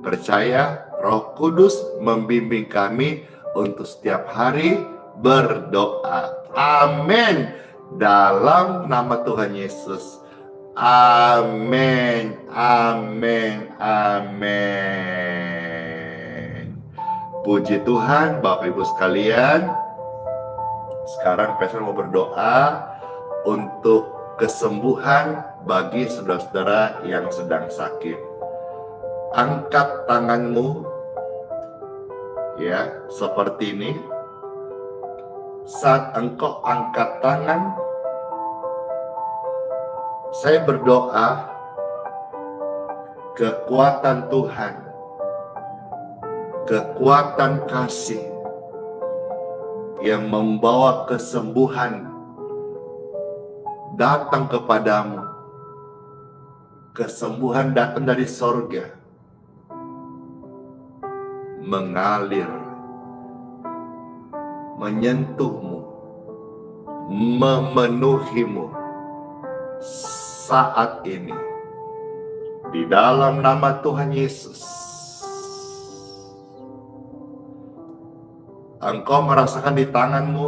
percaya Roh Kudus membimbing kami untuk setiap hari berdoa. Amin. Dalam nama Tuhan Yesus. Amin. Amin. Amin. Puji Tuhan, Bapak Ibu sekalian. Sekarang Pastor mau berdoa untuk kesembuhan bagi saudara-saudara yang sedang sakit. Angkat tanganmu, ya, seperti ini. Saat engkau angkat tangan, saya berdoa kekuatan Tuhan, kekuatan kasih yang membawa kesembuhan datang kepadamu. Kesembuhan datang dari sorga, mengalir, menyentuhmu, memenuhimu saat ini. Di dalam nama Tuhan Yesus, engkau merasakan di tanganmu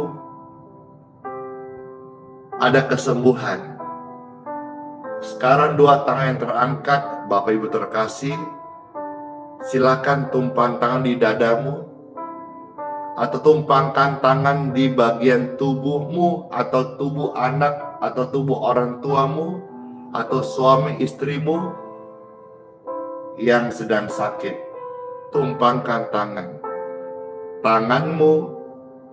ada kesembuhan. Sekarang dua tangan yang terangkat, Bapak Ibu terkasih, silakan tumpang tangan di dadamu, atau tumpangkan tangan di bagian tubuhmu, atau tubuh anak, atau tubuh orang tuamu, atau suami istrimu yang sedang sakit. Tumpangkan tangan. Tanganmu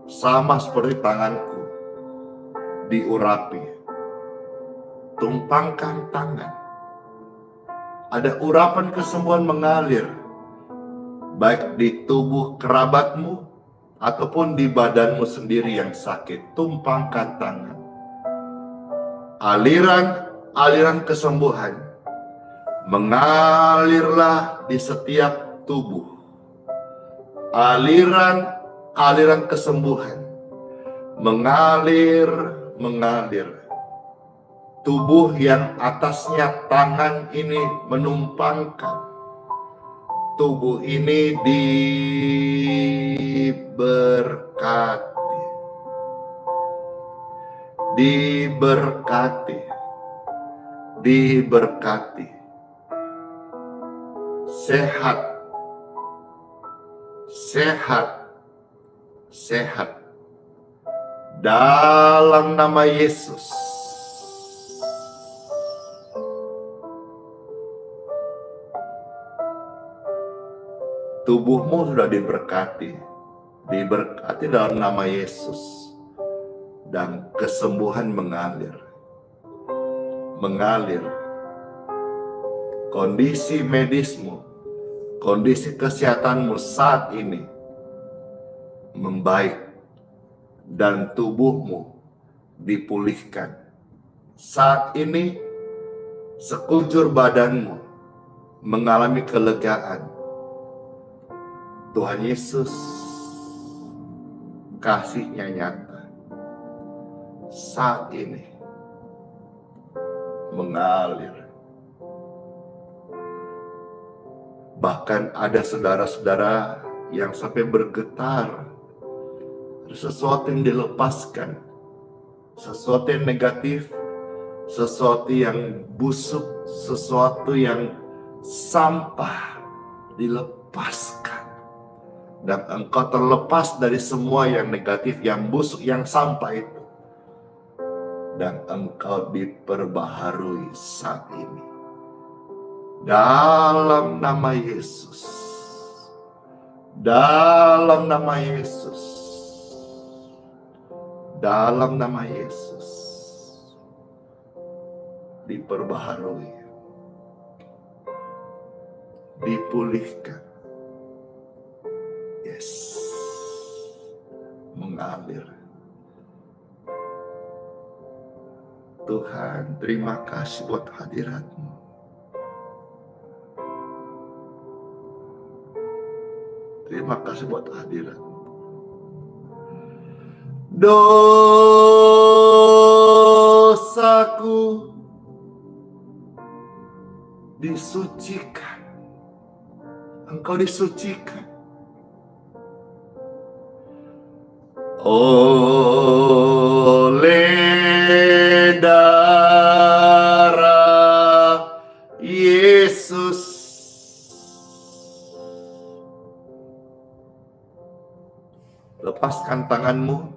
sama seperti tanganku, diurapi. Tumpangkan tangan. Ada urapan kesembuhan mengalir, baik di tubuh kerabatmu ataupun di badanmu sendiri yang sakit. Tumpangkan tangan. Aliran kesembuhan mengalirlah di setiap tubuh. Aliran kesembuhan mengalir. Tubuh yang atasnya tangan ini menumpangkan, tubuh ini diberkati, sehat dalam nama Yesus. Tubuhmu sudah diberkati dalam nama Yesus, dan kesembuhan mengalir. Kondisi medismu, kondisi kesehatanmu saat ini membaik dan tubuhmu dipulihkan. Saat ini sekujur badanmu mengalami kelegaan. Tuhan Yesus kasih-Nya nyata saat ini mengalir. Bahkan ada saudara-saudara yang sampai bergetar. Sesuatu yang dilepaskan, sesuatu yang negatif, sesuatu yang busuk, sesuatu yang sampah dilepaskan. Dan engkau terlepas dari semua yang negatif, yang busuk, yang sampah itu. Dan engkau diperbaharui saat ini. Dalam nama Yesus. Dalam nama Yesus. Dalam nama Yesus. Diperbaharui. Dipulihkan. Yes. Mengalir. Tuhan, terima kasih buat hadirat-Mu. Terima kasih buat hadirat-Mu. Dosaku disucikan. Engkau disucikan oleh darah Yesus. Lepaskan tanganmu.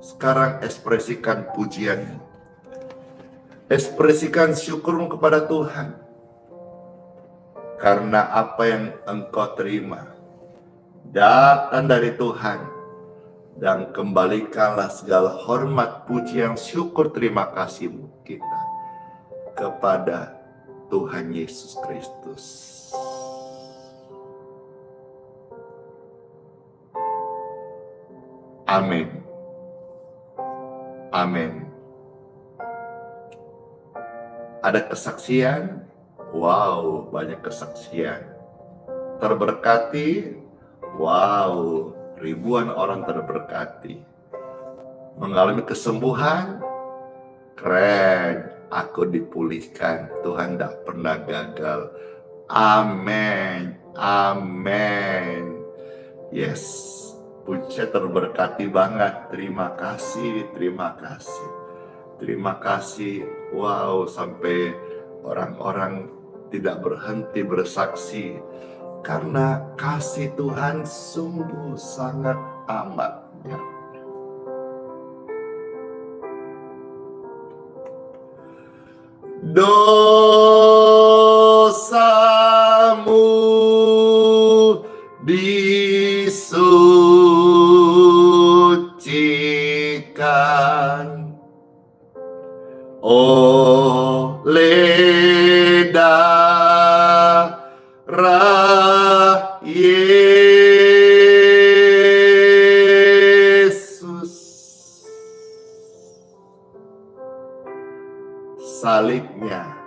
Sekarang ekspresikan pujianmu. Ekspresikan syukurmu kepada Tuhan. Karena apa yang engkau terima datang dari Tuhan. Dan kembalikanlah segala hormat, pujian, syukur, terima kasihmu kita kepada Tuhan Yesus Kristus. Amin. Amin. Ada kesaksian? Wow, banyak kesaksian. Terberkati? Wow, ribuan orang terberkati. Mengalami kesembuhan? Keren, aku dipulihkan. Tuhan tidak pernah gagal. Amin. Amin. Yes, puji terberkati banget. Terima kasih, terima kasih. Terima kasih. Wow, sampai orang-orang tidak berhenti bersaksi. Karena kasih Tuhan sungguh sangat amat nyata. Dosamu disucikan oleh darah Yesus. Salibnya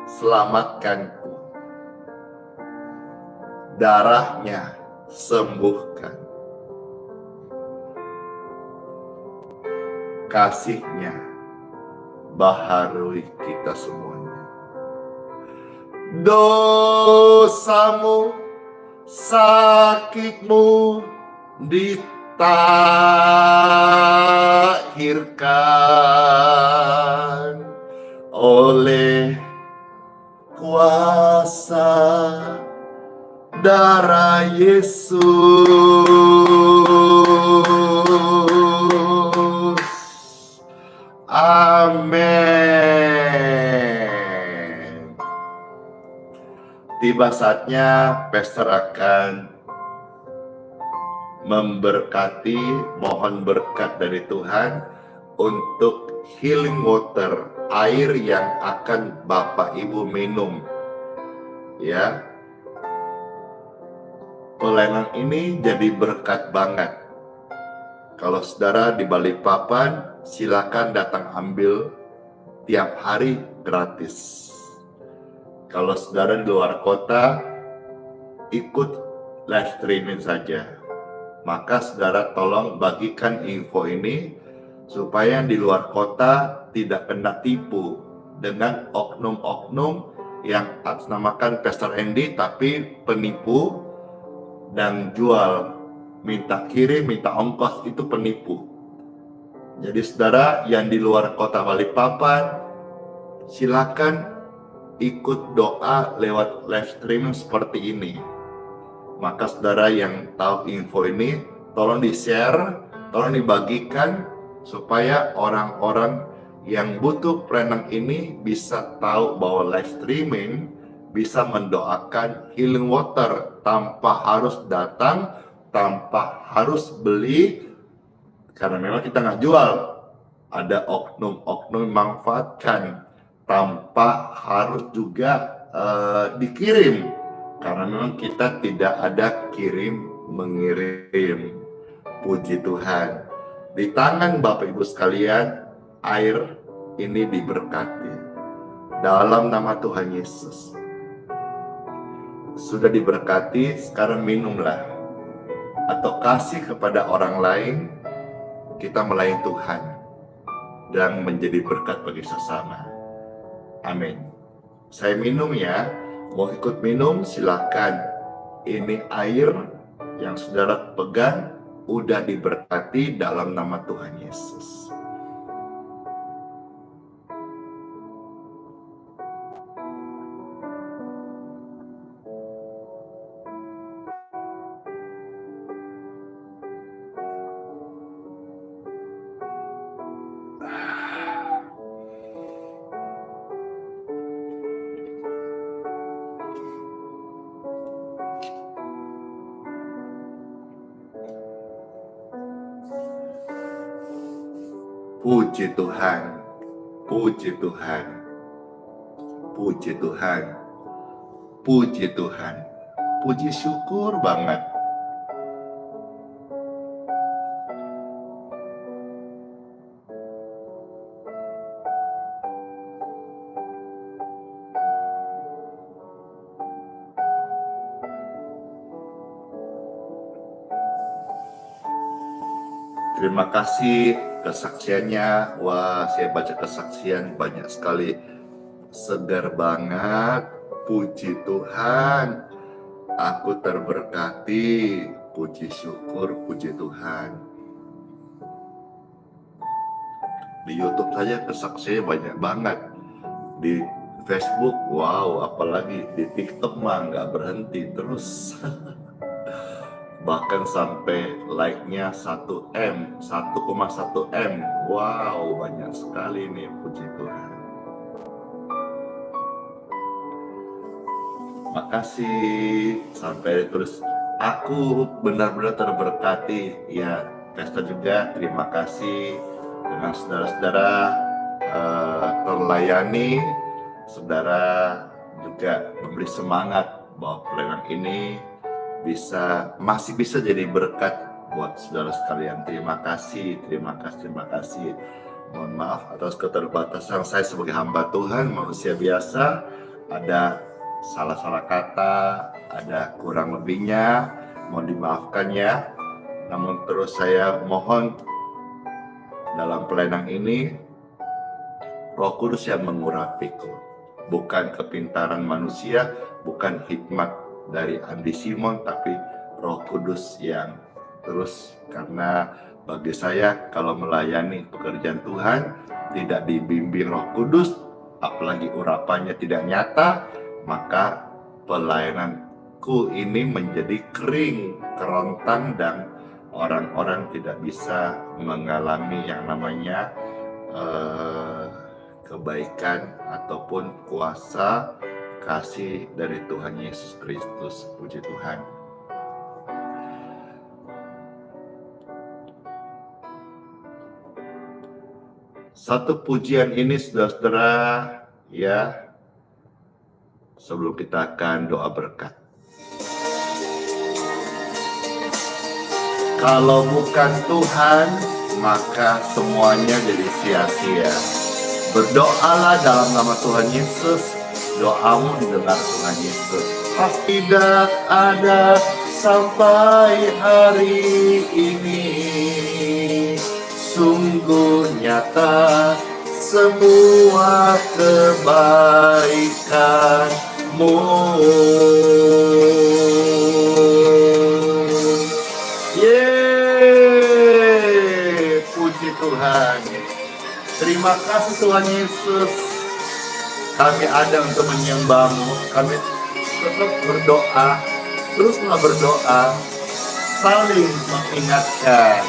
selamatkanku, darahnya sembuhkan, kasihnya baharui kita semuanya. Dosamu, sakitmu ditahirkan oleh kuasa darah Yesus. Amin. tiba saatnya Pastor akan memberkati, mohon berkat dari Tuhan untuk healing water, air yang akan Bapak Ibu minum. Ya, pelayanan ini jadi berkat banget. Kalau saudara di Balikpapan, silakan datang ambil tiap hari gratis. Kalau saudara di luar kota, ikut live streaming saja. Maka saudara tolong bagikan info ini supaya di luar kota tidak kena tipu dengan oknum-oknum yang atasnamakan Pastor Andy tapi penipu dan jual, minta kirim, minta ongkos, itu penipu. Jadi saudara yang di luar kota Balikpapan, silakan ikut doa lewat live streaming seperti ini. Maka saudara yang tahu info ini, tolong di-share, tolong dibagikan supaya orang-orang yang butuh pelayanan ini bisa tahu bahwa live streaming bisa mendoakan healing water tanpa harus datang, tanpa harus beli, karena memang kita nggak jual. Ada oknum-oknum memanfaatkan tanpa harus juga dikirim, karena memang kita tidak ada kirim mengirim. Puji Tuhan, di tangan Bapak Ibu sekalian, air ini diberkati dalam nama Tuhan Yesus. Sudah diberkati, sekarang minumlah atau kasih kepada orang lain. Kita melayani Tuhan dan menjadi berkat bagi sesama. Amin. Saya minum ya. Mau ikut minum silakan. Ini air yang saudara pegang udah diberkati dalam nama Tuhan Yesus. Puji Tuhan, puji Tuhan, puji Tuhan, puji Tuhan, puji syukur banget. Terima kasih kesaksiannya. Wah, saya baca kesaksian banyak sekali, segar banget. Puji Tuhan, aku terberkati. Puji syukur, puji Tuhan. Di YouTube saja kesaksiannya banyak banget. Di Facebook, wow, apalagi di TikTok mah nggak berhenti terus. Bahkan sampai like-nya 1M, 1,1M. Wow, banyak sekali nih, puji Tuhan. Makasih, sampai terus aku benar-benar terberkati. Ya, Pastor juga terima kasih dengan saudara-saudara terlayani. Saudara juga memberi semangat bahwa pelayanan ini masih bisa jadi berkat buat saudara sekalian. Terima kasih, terima kasih, terima kasih. Mohon maaf atas keterbatasan saya sebagai hamba Tuhan, manusia biasa. Ada salah-salah kata, ada kurang lebihnya, mohon dimaafkan ya. Namun terus saya mohon dalam pelayanan ini, Roh Kudus yang mengurapiku, bukan kepintaran manusia, bukan hikmat dari Andi Simon, tapi Roh Kudus yang terus. Karena bagi saya kalau melayani pekerjaan Tuhan tidak dibimbing Roh Kudus, apalagi urapannya tidak nyata, maka pelayananku ini menjadi kering, kerontang, dan orang-orang tidak bisa mengalami yang namanya kebaikan ataupun kuasa kasih dari Tuhan Yesus Kristus. Puji Tuhan. Satu pujian ini saudara-saudara, ya, sebelum kita akan doa berkat. Kalau bukan Tuhan, maka semuanya jadi sia-sia. Berdoalah dalam nama Tuhan Yesus, doamu didengar Tuhan Yesus. Pasti tidak ada sampai hari ini, sungguh nyata semua kebaikanmu. Puji Tuhan. Terima kasih Tuhan Yesus. Kami ada untuk menyembah-Mu. Kami tetap berdoa, teruslah berdoa, saling mengingatkan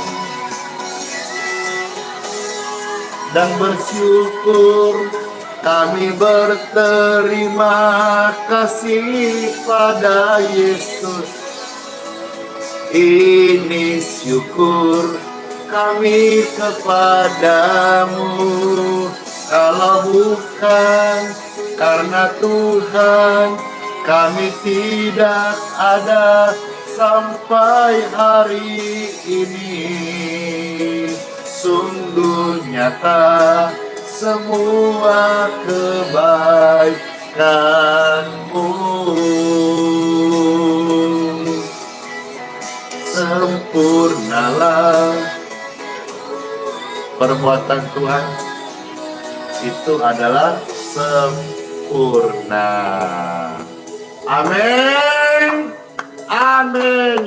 dan bersyukur. Kami berterima kasih pada Yesus. Ini syukur kami kepadamu. Kalau bukan karena Tuhan, kami tidak ada sampai hari ini. Sungguh nyata semua kebaikanmu. Sempurnalah perbuatan Tuhan, itu adalah sempurna. Amin. Amin.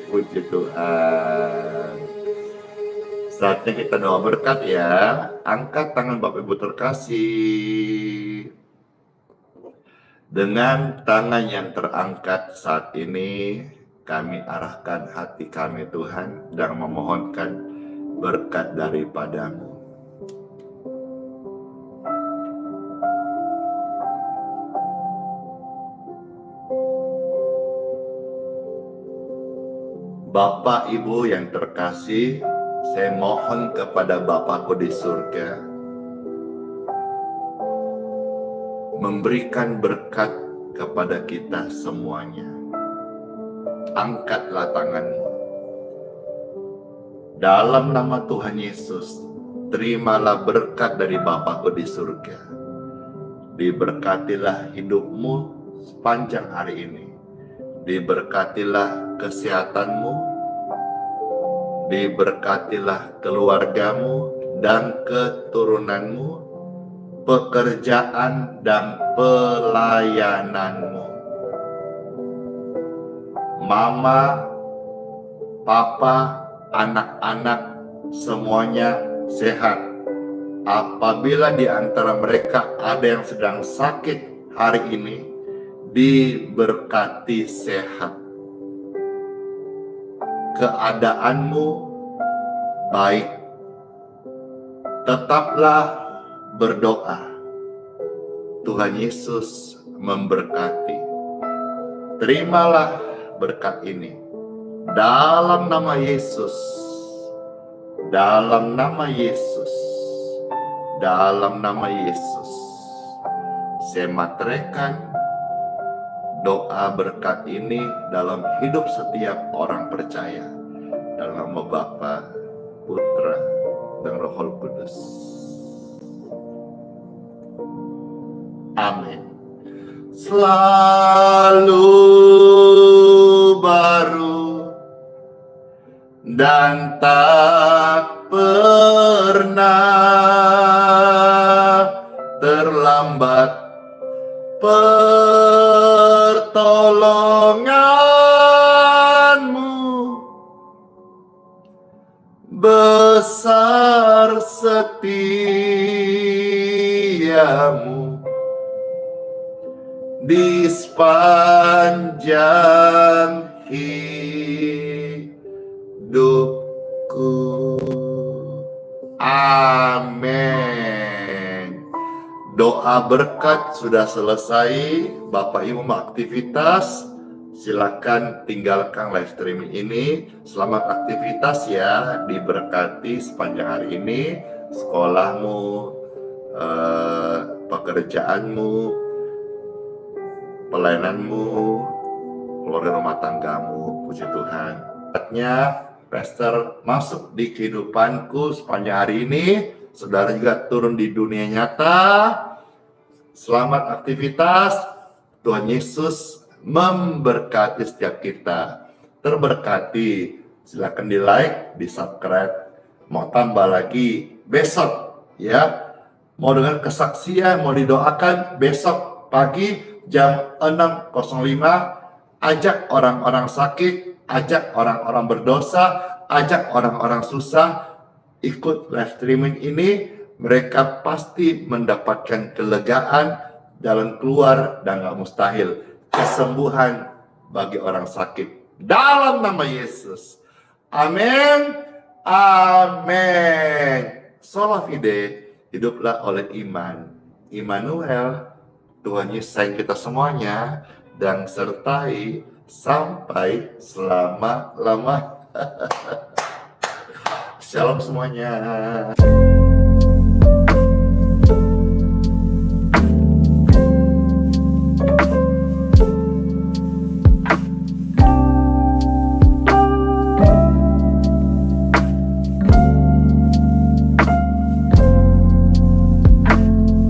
Puji Tuhan. Saatnya kita doa berkat ya. Angkat tangan Bapak Ibu terkasih. Dengan tangan yang terangkat saat ini, kami arahkan hati kami Tuhan dan memohonkan berkat daripada-Mu. Bapak Ibu yang terkasih, saya mohon kepada Bapakku di surga, memberikan berkat kepada kita semuanya. Angkatlah tanganmu. Dalam nama Tuhan Yesus, terimalah berkat dari Bapakku di surga. Diberkatilah hidupmu sepanjang hari ini. Diberkatilah kesehatanmu. Diberkatilah keluargamu dan keturunanmu, pekerjaan dan pelayananmu. Mama, papa, anak-anak semuanya sehat. Apabila di antara mereka ada yang sedang sakit hari ini, diberkati sehat. Keadaanmu baik. Tetaplah berdoa. Tuhan Yesus memberkati. Terimalah berkat ini dalam nama Yesus. Dalam nama Yesus. Dalam nama Yesus. Saya materekan doa berkat ini dalam hidup setiap orang percaya. Dalam nama Bapa, Putra, dan Roh Kudus. Amin. Selalu baru dan tak pernah terlambat pertolonganmu, besar setiamu di sepanjang hidupku. Amin. Doa berkat sudah selesai. Bapak Ibu mau aktivitas, silakan tinggalkan live streaming ini. Selamat aktivitas ya, diberkati sepanjang hari ini. Sekolahmu, pekerjaanmu, pelayananmu, keluarga rumah tanggamu. Puji Tuhan. Saatnya Pastor masuk di kehidupanku sepanjang hari ini. Saudara juga turun di dunia nyata. Selamat aktivitas. Tuhan Yesus memberkati setiap kita. Terberkati. Silakan di like, di subscribe. Mau tambah lagi besok ya. Mau dengar kesaksian, mau didoakan besok pagi jam 6.05. Ajak orang-orang sakit, ajak orang-orang berdosa, ajak orang-orang susah ikut live streaming ini. Mereka pasti mendapatkan kelegaan, jalan keluar, dan gak mustahil kesembuhan bagi orang sakit dalam nama Yesus. Amin. Amin. Sola fide, hiduplah oleh iman. Immanuel, Tuhan Yesus sayang kita semuanya dan sertai sampai selama-lama. Shalom semuanya.